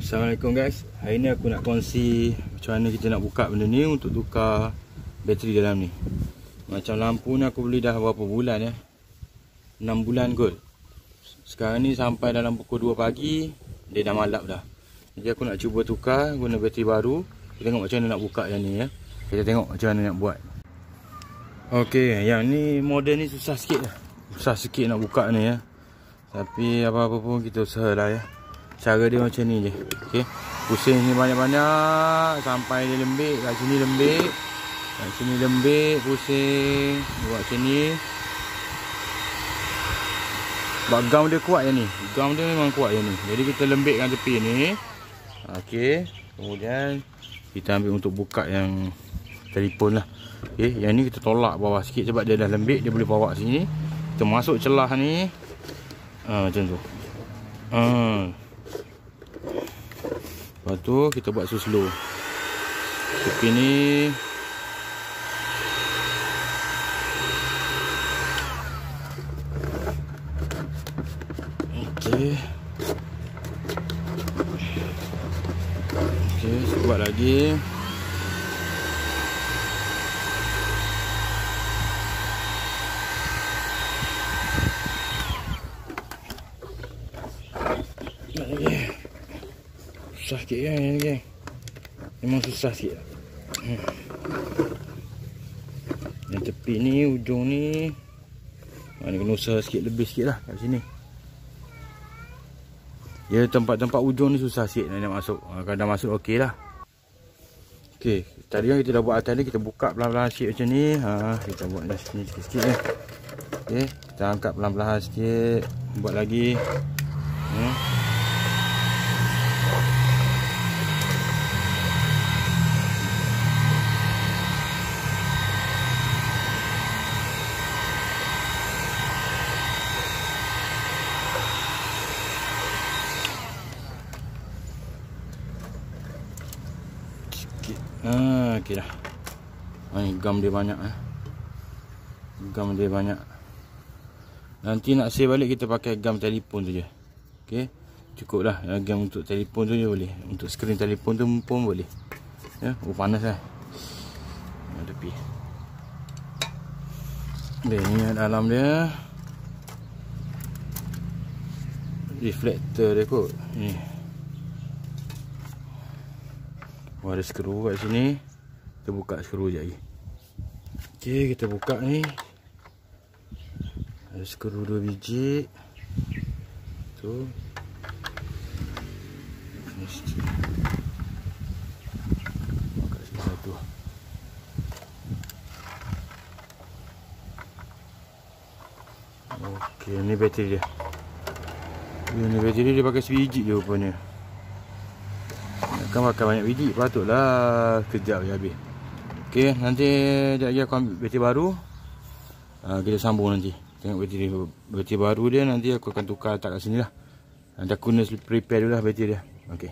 Assalamualaikum guys. Hari ni aku nak kongsi macam mana kita nak buka benda ni untuk tukar bateri dalam ni. Macam lampu ni aku beli dah berapa bulan ya, 6 bulan kot. Sekarang ni sampai dalam pukul 2 pagi dia dah malap dah. Jadi aku nak cuba tukar guna bateri baru. Kita tengok macam mana nak buka yang ni ya. Kita tengok macam mana nak buat. Okey, yang ni model ni susah sikit lah. Susah sikit nak buka ni ya. Tapi apa-apa pun kita usaha lah ya. Cara dia macam ni je. Okey. Pusing ni banyak-banyak sampai dia lembik. Kat sini lembik. Kat sini lembik, pusing. Buat macam ni. Sebab gam dia kuat yang ni. Gam dia memang kuat yang ni. Jadi kita lembikkan tepi ni. Okey. Kemudian kita ambil untuk buka yang telefon lah. Okey, yang ni kita tolak bawah sikit sebab dia dah lembik, dia boleh bawa sini. Kita masuk celah ni. Macam tu. Lepas tu kita buat slow. Tepi ni okey. Okey, buat lagi. Susah sikit kan ni geng. Memang susah sikit. Yang tepi ni, ujung ni ni kena usaha sikit, lebih sikit lah kat sini. Ya, tempat-tempat ujung ni susah sikit nak masuk. Kalau dah masuk okey lah. Okey, tadi kan kita dah buat atas ni. Kita buka pelan-pelan sikit macam ni. Kita buat dah sini sikit-sikit ni. Okey, kita angkat pelan-pelan sikit. Buat lagi. Okey dah. Ni gam dia banyak Gam dia banyak. Nanti nak save balik kita pakai gam telefon tu je. Okey. Cukup lah. Gam untuk telefon tu je boleh. Untuk skrin telefon tu pun boleh. Ya, panas lah. Tepi. Ni dalam dia. Reflektor dia kot. Ni. Ada skru kat sini. Kita buka skru je lagi. Okey, kita buka ni. Ada skru 2 biji. Tu. Buka sini satu. Okey, ni bateri dia. Ni bateri dia pakai sebiji je rupanya. Kan pakai banyak biji, patutlah kejap je habis. Okey, nanti sekejap lagi aku ambil bateri baru. Kita sambung nanti. Tengok bateri baru dia, nanti aku akan tukar letak kat sini lah. Nanti aku kena prepare dulu lah bateri dia. Okey.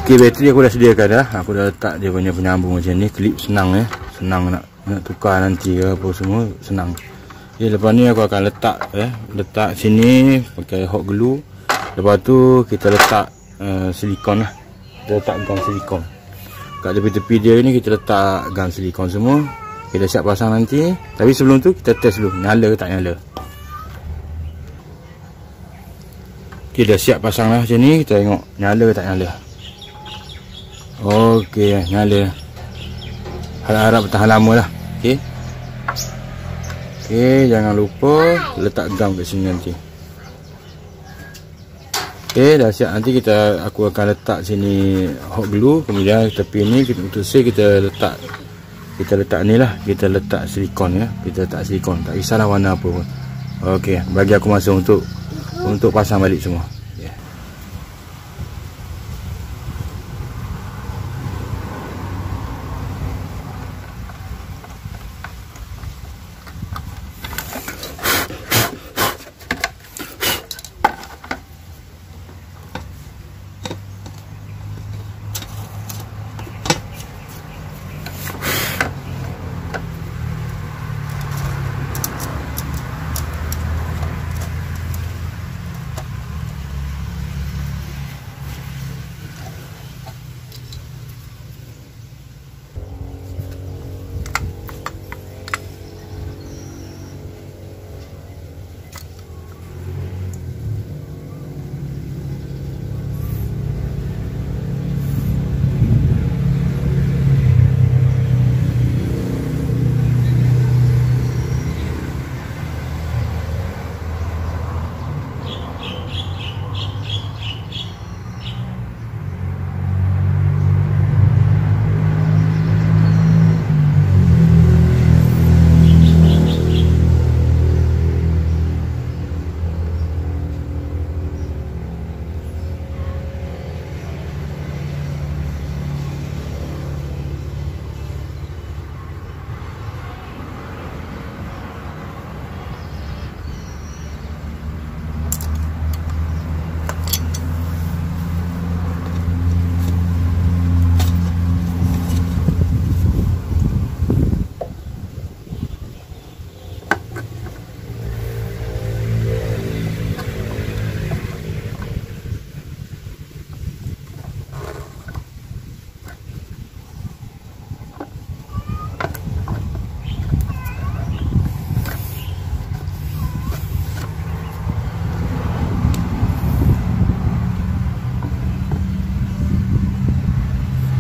Okey, bateri aku dah sediakan dah. Aku dah letak dia punya penyambung macam ni. Klip senang ya. Senang nak tukar nanti ke apa semua, senang. Okey, lepas ni aku akan letak letak sini pakai hot glue. Lepas tu kita letak silikon lah. Kita letak gam silikon kat tepi-tepi dia ni. Kita letak gam silikon semua. Kita siap pasang nanti. Tapi sebelum tu kita test dulu nyala ke tak nyala. Kita siap pasang lah macam ni. Kita tengok nyala ke tak nyala. Okey, nyala. Harap-harap bertahan lama lah. Okey. Okey, jangan lupa letak gam kat sini nanti. Okey, dah siap. Nanti aku akan letak sini hot glue. Kemudian tepi ni untuk seal kita letak ni lah. Kita letak silikon ya. Kita letak silikon. Tak kisahlah warna apa pun. Okey, bagi aku masa untuk pasang balik semua.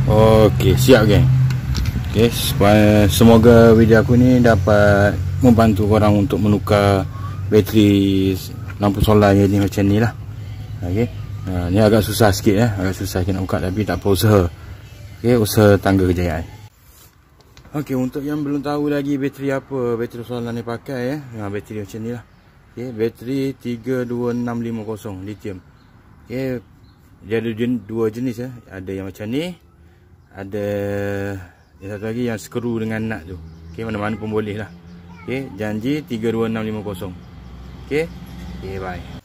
Okey, siap geng. Okey, semoga video aku ni dapat membantu korang untuk menukar bateri lampu solar ni macam ni lah. Okey. Ni agak susah sikit agak susah nak buka, tapi tak apa, usaha. Okey, usaha tangga kejayaan. Okey, untuk yang belum tahu lagi bateri apa bateri solar ni pakai bateri macam ni lah. Okey, bateri 32650 lithium. Okey, dia ada dua jenis ada yang macam ni, ada yang satu lagi yang skru dengan nut tu. Okey, mana-mana pun boleh lah. Okey, janji 32650. Okey. Okey, bye.